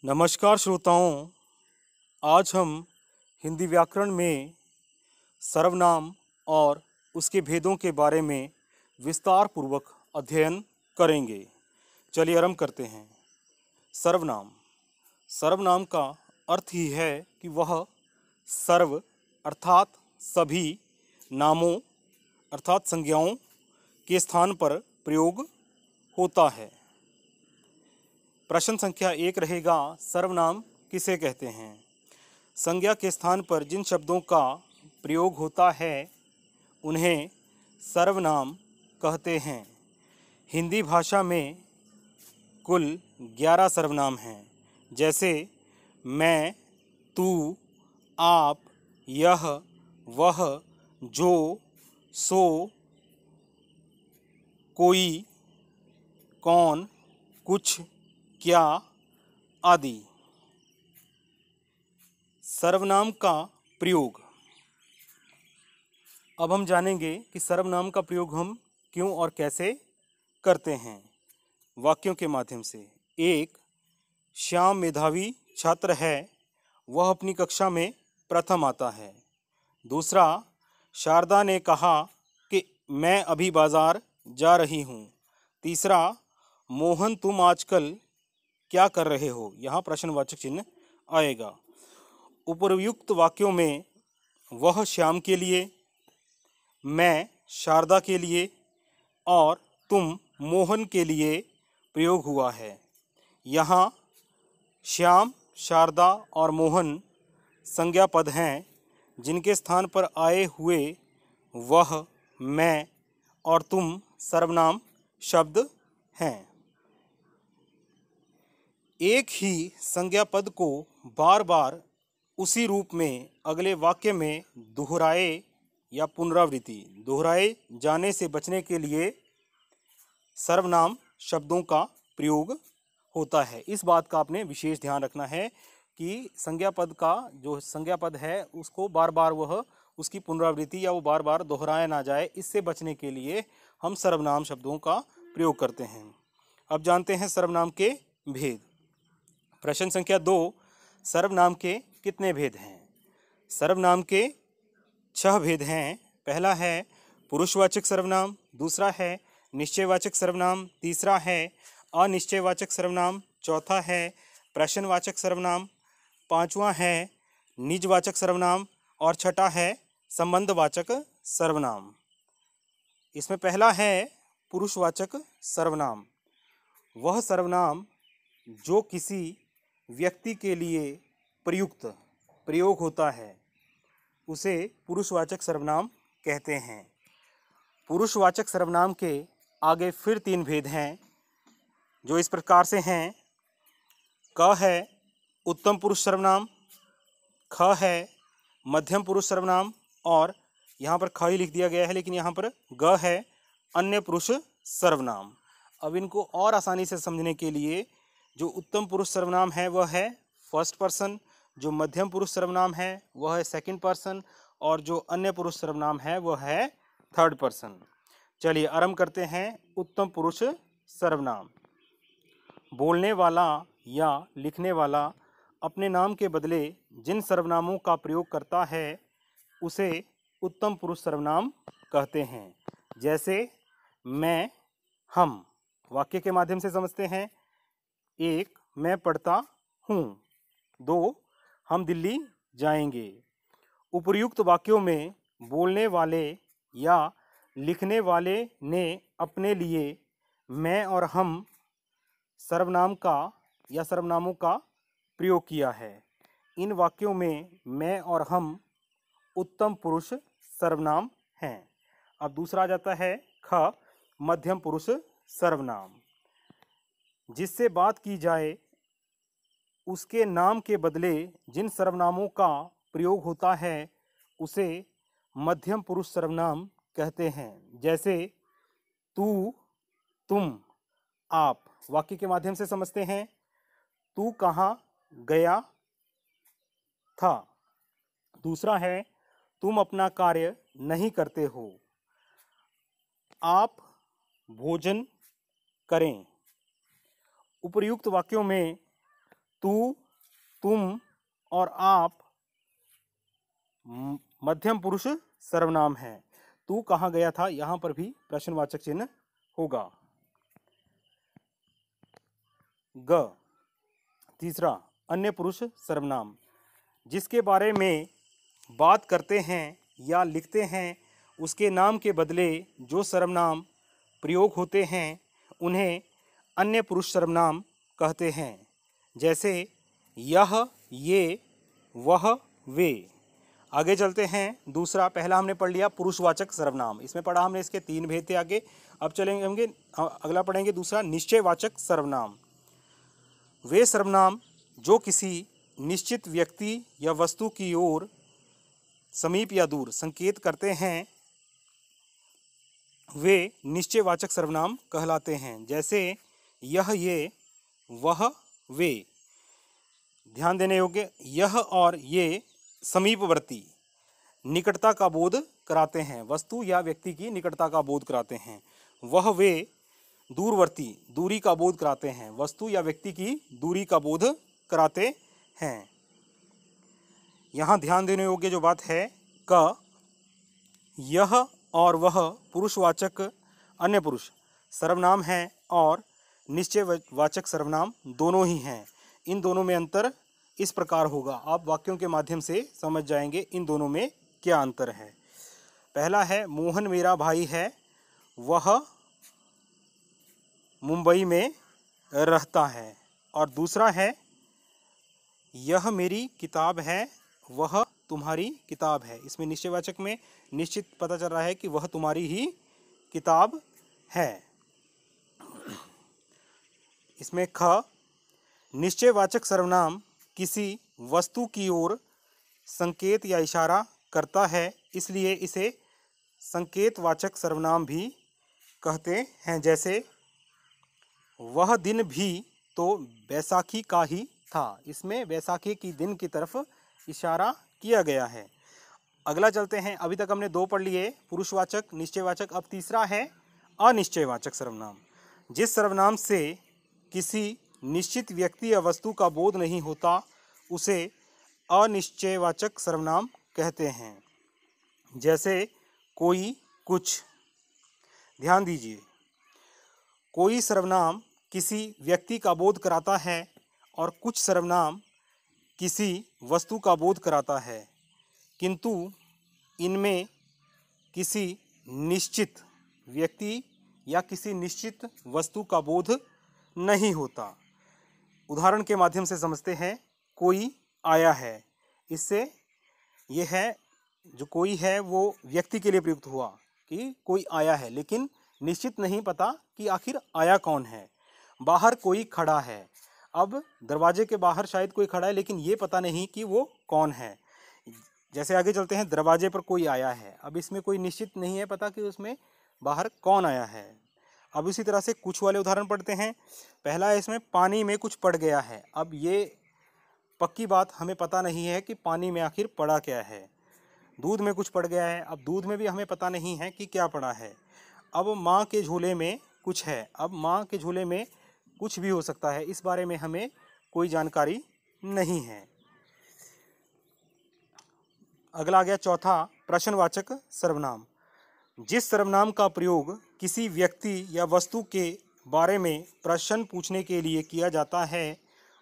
नमस्कार श्रोताओं। आज हम हिंदी व्याकरण में सर्वनाम और उसके भेदों के बारे में विस्तार पूर्वक अध्ययन करेंगे। चलिए आरंभ करते हैं। सर्वनाम। सर्वनाम का अर्थ ही है कि वह सर्व अर्थात सभी नामों अर्थात संज्ञाओं के स्थान पर प्रयोग होता है। प्रश्न संख्या 1 रहेगा, सर्वनाम किसे कहते हैं? संज्ञा के स्थान पर जिन शब्दों का प्रयोग होता है उन्हें सर्वनाम कहते हैं। हिंदी भाषा में कुल 11 सर्वनाम हैं, जैसे मैं, तू, आप, यह, वह, जो, सो, कोई, कौन, कुछ, क्या आदि। सर्वनाम का प्रयोग। अब हम जानेंगे कि सर्वनाम का प्रयोग हम क्यों और कैसे करते हैं। वाक्यों के माध्यम से। 1. श्याम मेधावी छात्र है, वह अपनी कक्षा में प्रथम आता है। 2. शारदा ने कहा कि मैं अभी बाजार जा रही हूँ। 3. मोहन तुम आजकल क्या कर रहे हो? यहाँ प्रश्नवाचक चिन्ह आएगा। उपर्युक्त वाक्यों में वह श्याम के लिए, मैं शारदा के लिए और तुम मोहन के लिए प्रयोग हुआ है। यहाँ श्याम, शारदा और मोहन संज्ञा पद हैं, जिनके स्थान पर आए हुए वह, मैं और तुम सर्वनाम शब्द हैं। एक ही संज्ञा पद को बार बार उसी रूप में अगले वाक्य में दोहराए या पुनरावृत्ति दोहराए जाने से बचने के लिए सर्वनाम शब्दों का प्रयोग होता है। इस बात का आपने विशेष ध्यान रखना है कि संज्ञा पद का जो संज्ञा पद है उसको बार बार वह उसकी पुनरावृत्ति या वो बार बार दोहराया ना जाए, इससे बचने के लिए हम सर्वनाम शब्दों का प्रयोग करते हैं। अब जानते हैं सर्वनाम के भेद। प्रश्न संख्या 2, सर्वनाम के कितने भेद हैं? सर्वनाम के 6 भेद हैं। पहला है पुरुषवाचक सर्वनाम, दूसरा है निश्चयवाचक सर्वनाम, तीसरा है अनिश्चयवाचक सर्वनाम, चौथा है प्रश्नवाचक सर्वनाम, पांचवा है निजवाचक सर्वनाम और छठा है संबंधवाचक सर्वनाम। इसमें पहला है पुरुषवाचक सर्वनाम। वह सर्वनाम जो किसी व्यक्ति के लिए प्रयुक्त प्रयोग होता है उसे पुरुषवाचक सर्वनाम कहते हैं। पुरुषवाचक सर्वनाम के आगे फिर 3 भेद हैं, जो इस प्रकार से हैं। क है उत्तम पुरुष सर्वनाम, ख है मध्यम पुरुष सर्वनाम और यहाँ पर ख ही लिख दिया गया है, लेकिन यहाँ पर ग है अन्य पुरुष सर्वनाम। अब इनको और आसानी से समझने के लिए जो उत्तम पुरुष सर्वनाम है वह है फर्स्ट पर्सन, जो मध्यम पुरुष सर्वनाम है वह है सेकंड पर्सन और जो अन्य पुरुष सर्वनाम है वह है थर्ड पर्सन। चलिए आरंभ करते हैं। उत्तम पुरुष सर्वनाम। बोलने वाला या लिखने वाला अपने नाम के बदले जिन सर्वनामों का प्रयोग करता है उसे उत्तम पुरुष सर्वनाम कहते हैं। जैसे मैं, हम। वाक्य के माध्यम से समझते हैं। 1, मैं पढ़ता हूँ। 2, हम दिल्ली जाएंगे। उपर्युक्त वाक्यों में बोलने वाले या लिखने वाले ने अपने लिए मैं और हम सर्वनाम का या सर्वनामों का प्रयोग किया है। इन वाक्यों में मैं और हम उत्तम पुरुष सर्वनाम हैं। अब दूसरा आ जाता है ख, मध्यम पुरुष सर्वनाम। जिससे बात की जाए उसके नाम के बदले जिन सर्वनामों का प्रयोग होता है उसे मध्यम पुरुष सर्वनाम कहते हैं। जैसे तू, तुम, आप। वाक्य के माध्यम से समझते हैं। तू कहाँ गया था। दूसरा है तुम अपना कार्य नहीं करते हो। आप भोजन करें। उपर्युक्त वाक्यों में तू, तुम और आप मध्यम पुरुष सर्वनाम है। तू कहाँ गया था, यहाँ पर भी प्रश्नवाचक चिन्ह होगा। ग, तीसरा अन्य पुरुष सर्वनाम, जिसके बारे में बात करते हैं या लिखते हैं उसके नाम के बदले जो सर्वनाम प्रयोग होते हैं उन्हें अन्य पुरुष सर्वनाम कहते हैं। जैसे यह, ये, वह, वे। आगे चलते हैं। दूसरा, पहला हमने पढ़ लिया पुरुषवाचक सर्वनाम, इसमें पढ़ा हमने इसके 3 भेद थे। आगे अब चलेंगे, अगला पढ़ेंगे दूसरा निश्चयवाचक सर्वनाम। वे सर्वनाम जो किसी निश्चित व्यक्ति या वस्तु की ओर समीप या दूर संकेत करते हैं वे निश्चयवाचक सर्वनाम कहलाते हैं। जैसे यह, ये, वह, वे। ध्यान देने योग्य, यह और ये समीपवर्ती निकटता का बोध कराते हैं, वस्तु या व्यक्ति की निकटता का बोध कराते हैं। वह, वे दूरवर्ती दूरी का बोध कराते हैं, वस्तु या व्यक्ति की दूरी का बोध कराते हैं। यहाँ ध्यान देने योग्य जो बात है, क, यह और वह पुरुषवाचक अन्य पुरुष सर्वनाम हैं और निश्चयवाचक सर्वनाम दोनों ही हैं। इन दोनों में अंतर इस प्रकार होगा, आप वाक्यों के माध्यम से समझ जाएंगे इन दोनों में क्या अंतर है। पहला है, मोहन मेरा भाई है, वह मुंबई में रहता है। और दूसरा है, यह मेरी किताब है, वह तुम्हारी किताब है। इसमें निश्चयवाचक में निश्चित पता चल रहा है कि वह तुम्हारी ही किताब है। इसमें ख, निश्चयवाचक सर्वनाम किसी वस्तु की ओर संकेत या इशारा करता है, इसलिए इसे संकेतवाचक सर्वनाम भी कहते हैं। जैसे वह दिन भी तो बैसाखी का ही था, इसमें बैसाखी की दिन की तरफ इशारा किया गया है। अगला चलते हैं। अभी तक हमने 2 पढ़ लिए, पुरुषवाचक, निश्चयवाचक। अब तीसरा है अनिश्चयवाचक सर्वनाम, जिस सर्वनाम से किसी निश्चित व्यक्ति या वस्तु का बोध नहीं होता उसे अनिश्चयवाचक सर्वनाम कहते हैं। जैसे कोई, कुछ। ध्यान दीजिए, कोई सर्वनाम किसी व्यक्ति का बोध कराता है और कुछ सर्वनाम किसी वस्तु का बोध कराता है, किंतु इनमें किसी निश्चित व्यक्ति या किसी निश्चित वस्तु का बोध नहीं होता। उदाहरण के माध्यम से समझते हैं। कोई आया है, इससे ये है, जो कोई है वो व्यक्ति के लिए प्रयुक्त हुआ कि कोई आया है, लेकिन निश्चित नहीं पता कि आखिर आया कौन है। बाहर कोई खड़ा है, अब दरवाजे के बाहर शायद कोई खड़ा है लेकिन ये पता नहीं कि वो कौन है। जैसे आगे चलते हैं, दरवाजे पर कोई आया है, अब इसमें कोई निश्चित नहीं है पता कि उसमें बाहर कौन आया है। अब इसी तरह से कुछ वाले उदाहरण पढ़ते हैं। पहला है, इसमें पानी में कुछ पड़ गया है। अब ये पक्की बात हमें पता नहीं है कि पानी में आखिर पड़ा क्या है। दूध में कुछ पड़ गया है, अब दूध में भी हमें पता नहीं है कि क्या पड़ा है। अब माँ के झोले में कुछ है, अब माँ के झोले में कुछ भी हो सकता है, इस बारे में हमें कोई जानकारी नहीं है। अगला आ गया चौथा, प्रश्नवाचक सर्वनाम, जिस सर्वनाम का प्रयोग किसी व्यक्ति या वस्तु के बारे में प्रश्न पूछने के लिए किया जाता है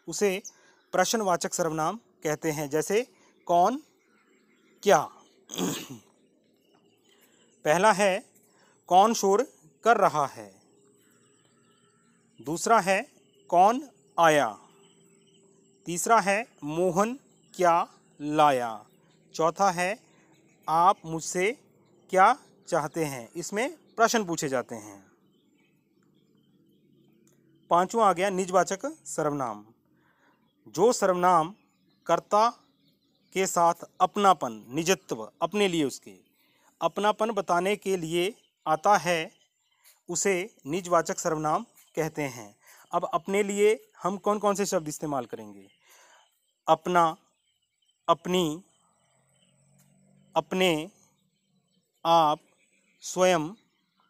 उसे प्रश्नवाचक सर्वनाम कहते हैं। जैसे कौन, क्या। पहला है, कौन शोर कर रहा है। दूसरा है, कौन आया। तीसरा है, मोहन क्या लाया। चौथा है, आप मुझसे क्या चाहते हैं। इसमें प्रश्न पूछे जाते हैं। पांचवा आ गया निजवाचक सर्वनाम, जो सर्वनाम कर्ता के साथ अपनापन, निजत्व, अपने लिए उसके अपनापन बताने के लिए आता है उसे निजवाचक सर्वनाम कहते हैं। अब अपने लिए हम कौन कौन से शब्द इस्तेमाल करेंगे? अपना, अपनी, अपने, आप, स्वयं,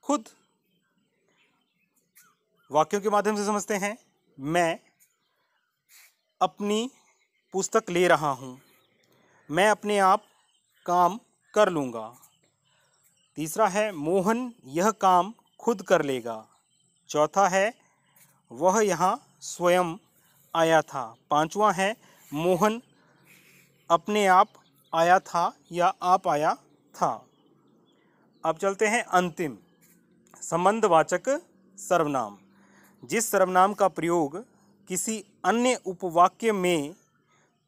खुद। वाक्यों के माध्यम से समझते हैं। मैं अपनी पुस्तक ले रहा हूँ। मैं अपने आप काम कर लूँगा। तीसरा है मोहन यह काम खुद कर लेगा। चौथा है वह यहाँ स्वयं आया था। पांचवा है मोहन अपने आप आया था या आप आया था। अब चलते हैं अंतिम, संबंधवाचक सर्वनाम। जिस सर्वनाम का प्रयोग किसी अन्य उपवाक्य में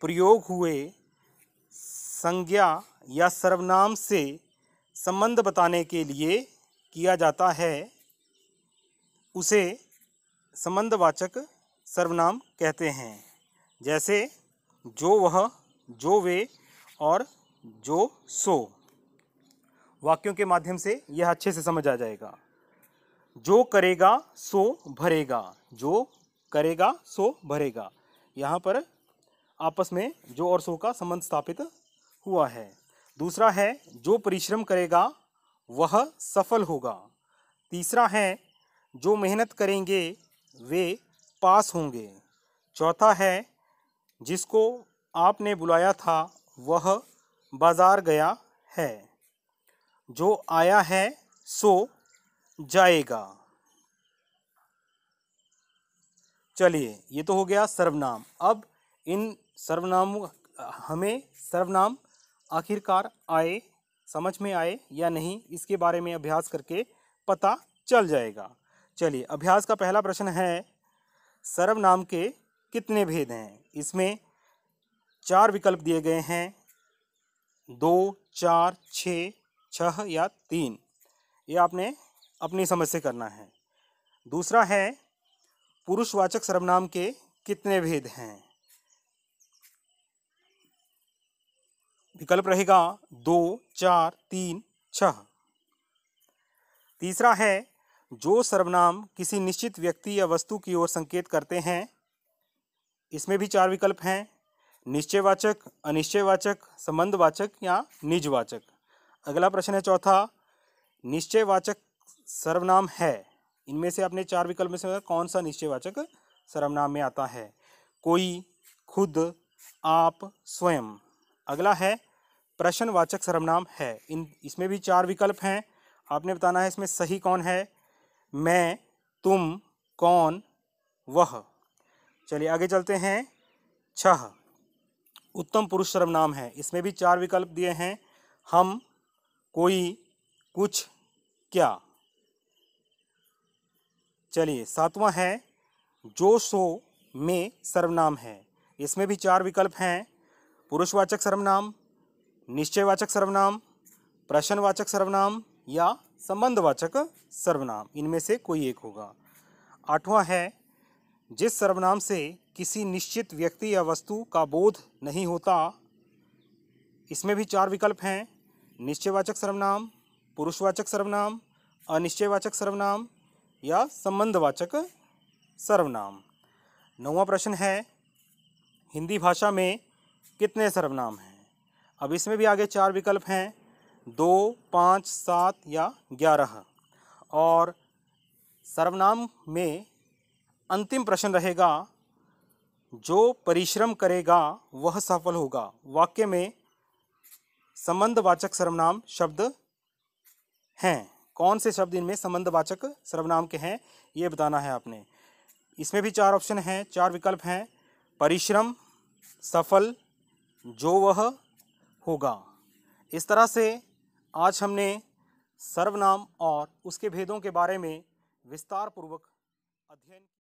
प्रयोग हुए संज्ञा या सर्वनाम से संबंध बताने के लिए किया जाता है उसे संबंधवाचक सर्वनाम कहते हैं। जैसे जो, वह, जो, वे और जो, सो। वाक्यों के माध्यम से यह अच्छे से समझ आ जाएगा। जो करेगा सो भरेगा, जो करेगा सो भरेगा। यहाँ पर आपस में जो और सो का संबंध स्थापित हुआ है। दूसरा है जो परिश्रम करेगा वह सफल होगा। तीसरा है जो मेहनत करेंगे वे पास होंगे। चौथा है जिसको आपने बुलाया था वह बाजार गया है। जो आया है सो जाएगा। चलिए, ये तो हो गया सर्वनाम। अब इन हमें सर्वनाम आखिरकार आए, समझ में आए या नहीं, इसके बारे में अभ्यास करके पता चल जाएगा। चलिए, अभ्यास का पहला प्रश्न है सर्वनाम के कितने भेद हैं। इसमें 4 विकल्प दिए गए हैं, 2, 4, 6 या 3। ये आपने अपनी समझ से करना है। दूसरा है पुरुषवाचक सर्वनाम के कितने भेद हैं। विकल्प रहेगा 2, 4, 3, 6। तीसरा है जो सर्वनाम किसी निश्चित व्यक्ति या वस्तु की ओर संकेत करते हैं। इसमें भी 4 विकल्प हैं, निश्चयवाचक, अनिश्चयवाचक, संबंधवाचक या निजवाचक। अगला प्रश्न है चौथा, निश्चयवाचक सर्वनाम है। इनमें से अपने 4 विकल्प में से कौन सा निश्चयवाचक सर्वनाम में आता है। कोई, खुद, आप, स्वयं। अगला है प्रश्नवाचक सर्वनाम है। इसमें भी 4 विकल्प हैं, आपने बताना है इसमें सही कौन है। मैं, तुम, कौन, वह। चलिए आगे चलते हैं। 6 उत्तम पुरुष सर्वनाम है। इसमें भी 4 विकल्प दिए हैं, हम, कोई, कुछ, क्या। चलिए 7वां है जो, सो, में सर्वनाम है। इसमें भी 4 विकल्प हैं, पुरुषवाचक सर्वनाम, निश्चयवाचक सर्वनाम, प्रश्नवाचक सर्वनाम या संबंधवाचक सर्वनाम। इनमें से कोई एक होगा। 8वां है जिस सर्वनाम से किसी निश्चित व्यक्ति या वस्तु का बोध नहीं होता। इसमें भी 4 विकल्प हैं, निश्चयवाचक सर्वनाम, पुरुषवाचक सर्वनाम, अनिश्चयवाचक सर्वनाम या संबंधवाचक सर्वनाम। 9वां प्रश्न है हिंदी भाषा में कितने सर्वनाम हैं। अब इसमें भी आगे 4 विकल्प हैं, 2, 5, 7 या 11। और सर्वनाम में अंतिम प्रश्न रहेगा जो परिश्रम करेगा वह सफल होगा। वाक्य में संबंधवाचक सर्वनाम शब्द हैं। कौन से शब्द इनमें संबंधवाचक सर्वनाम के हैं ये बताना है आपने। इसमें भी 4 ऑप्शन हैं, 4 विकल्प हैं, परिश्रम, सफल, जो, वह, होगा। इस तरह से आज हमने सर्वनाम और उसके भेदों के बारे में विस्तार पूर्वक अध्ययन